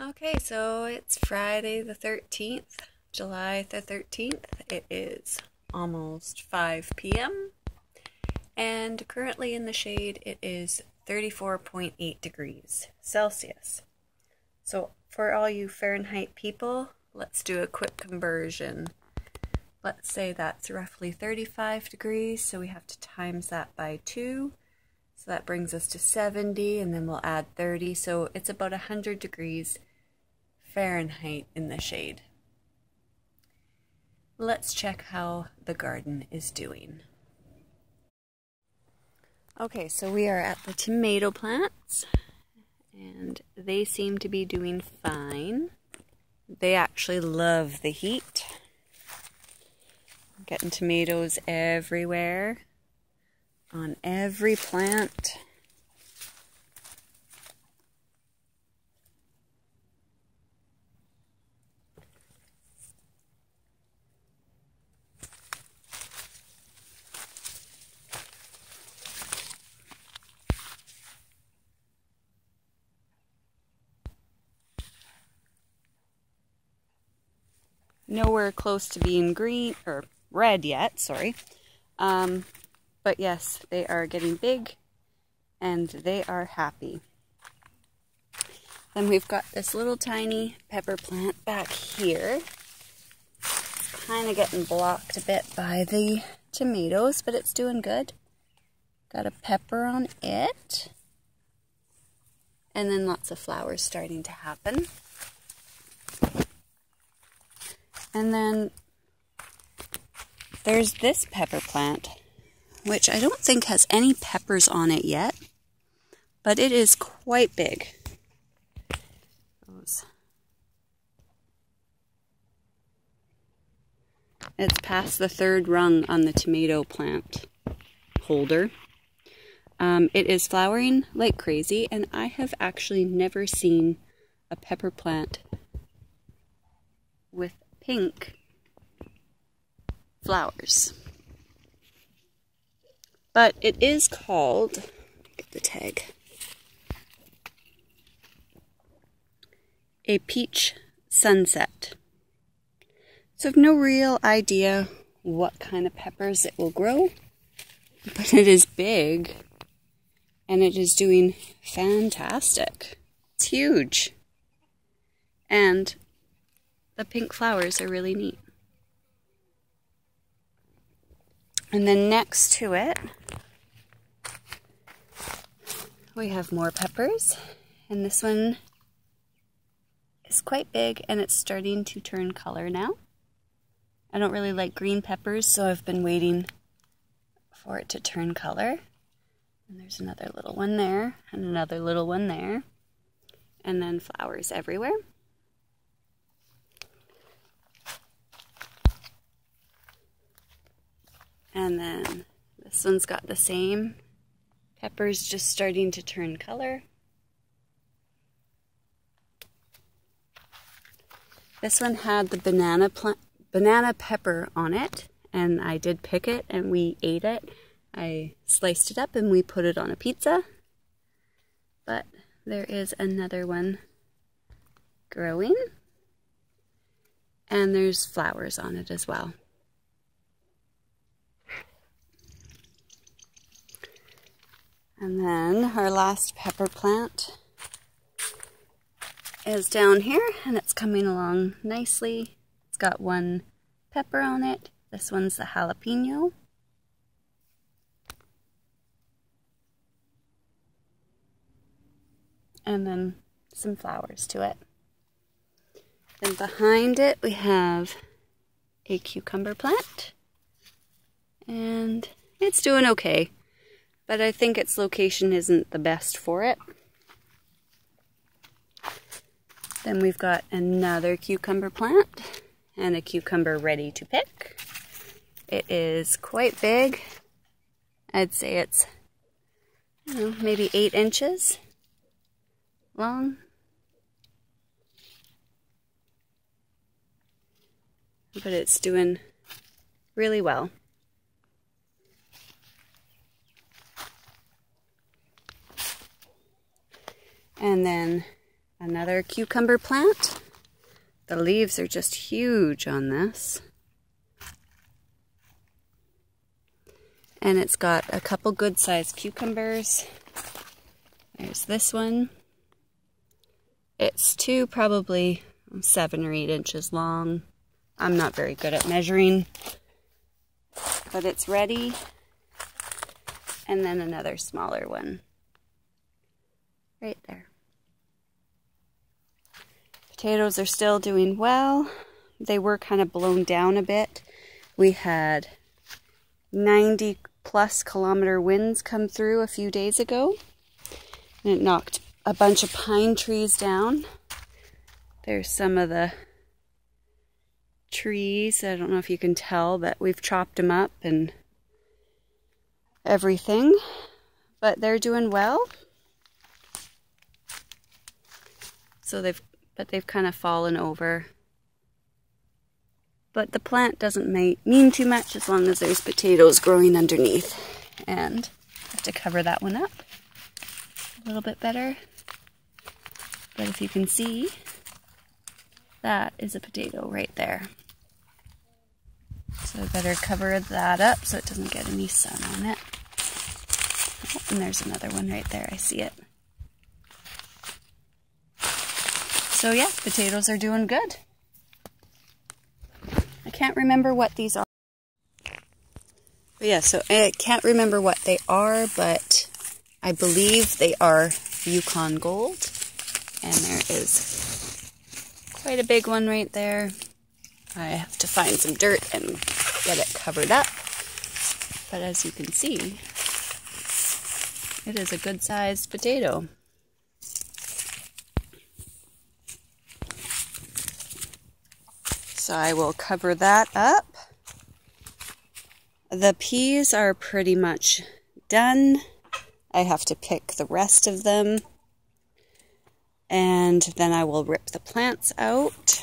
Okay, so it's Friday the 13th, July the 13th. It is almost 5 p.m. and currently in the shade it is 34.8 degrees Celsius. So for all you Fahrenheit people, let's do a quick conversion. Let's say that's roughly 35 degrees, so we have to times that by 2. So that brings us to 70, and then we'll add 30, so it's about 100 degrees Fahrenheit in the shade. Let's check how the garden is doing. Okay, so we are at the tomato plants, and they seem to be doing fine. They actually love the heat. I'm getting tomatoes everywhere, on every plant. Nowhere close to being green or red yet, sorry. But yes, they are getting big and they are happy. Then we've got this little tiny pepper plant back here. It's kind of getting blocked a bit by the tomatoes, but it's doing good. Got a pepper on it. And then lots of flowers starting to happen. And then there's this pepper plant, which I don't think has any peppers on it yet, but it is quite big. It's past the 3rd rung on the tomato plant holder. It is flowering like crazy, and I have actually never seen a pepper plant with pink flowers. But it is called, get the tag, a peach sunset. So I have no real idea what kind of peppers it will grow, but it is big and it is doing fantastic. It's huge. And the pink flowers are really neat. And then next to it, we have more peppers. And this one is quite big and it's starting to turn color now. I don't really like green peppers, so I've been waiting for it to turn color. And there's another little one there, and another little one there. And then flowers everywhere. And then this one's got the same. Peppers just starting to turn color. This one had the banana pepper on it, and I did pick it and we ate it. I sliced it up and we put it on a pizza. But there is another one growing, and there's flowers on it as well. And then our last pepper plant is down here, and it's coming along nicely. It's got one pepper on it. This one's the jalapeno. And then some flowers to it. And behind it we have a cucumber plant. And it's doing okay, but I think its location isn't the best for it. Then we've got another cucumber plant and a cucumber ready to pick. It is quite big. I'd say it's, I don't know, maybe 8 inches long. But it's doing really well. And then Another cucumber plant. The leaves are just huge on this. And it's got a couple good-sized cucumbers. There's this one. It's probably 7 or 8 inches long. I'm not very good at measuring, but it's ready. And then another smaller one right there. Potatoes are still doing well. They were kind of blown down a bit. We had 90+ kilometer winds come through a few days ago, and it knocked a bunch of pine trees down. There's some of the trees. I don't know if you can tell, but we've chopped them up and everything, but they're doing well. So they've kind of fallen over. But the plant doesn't mean too much as long as there's potatoes growing underneath. And I have to cover that one up a little bit better. But if you can see, that is a potato right there. So I better cover that up so it doesn't get any sun on it. Oh, and there's another one right there, I see it. So yeah, potatoes are doing good. I can't remember what these are. But yeah, so I can't remember what they are, but I believe they are Yukon Gold. And there is quite a big one right there. I have to find some dirt and get it covered up. But as you can see, it is a good-sized potato. So I will cover that up. The peas are pretty much done. I have to pick the rest of them. And then I will rip the plants out.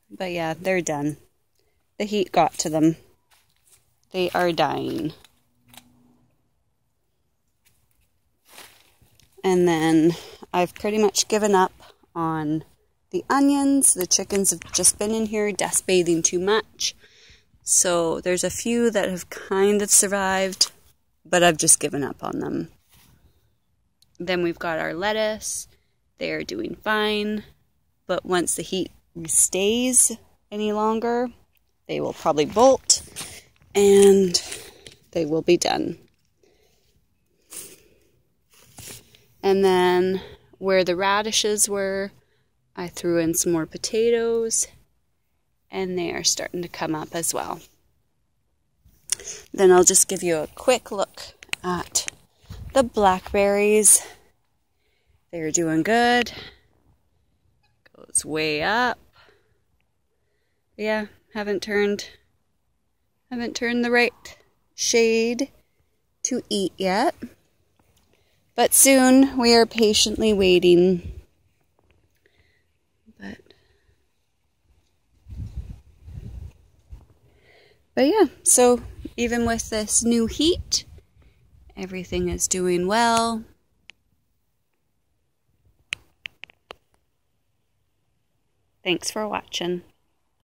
But yeah, they're done. The heat got to them. They are dying. And then I've pretty much given up on the onions. The chickens have just been in here dust bathing too much. So there's a few that have kind of survived, but I've just given up on them. Then we've got our lettuce. They are doing fine, but once the heat stays any longer, they will probably bolt and they will be done. And then where the radishes were, I threw in some more potatoes, and they are starting to come up as well. Then I'll just give you a quick look at the blackberries. They're doing good. Goes way up. Yeah, haven't turned the right shade to eat yet. But soon we are patiently waiting. But yeah, so even with this new heat, everything is doing well. Thanks for watching.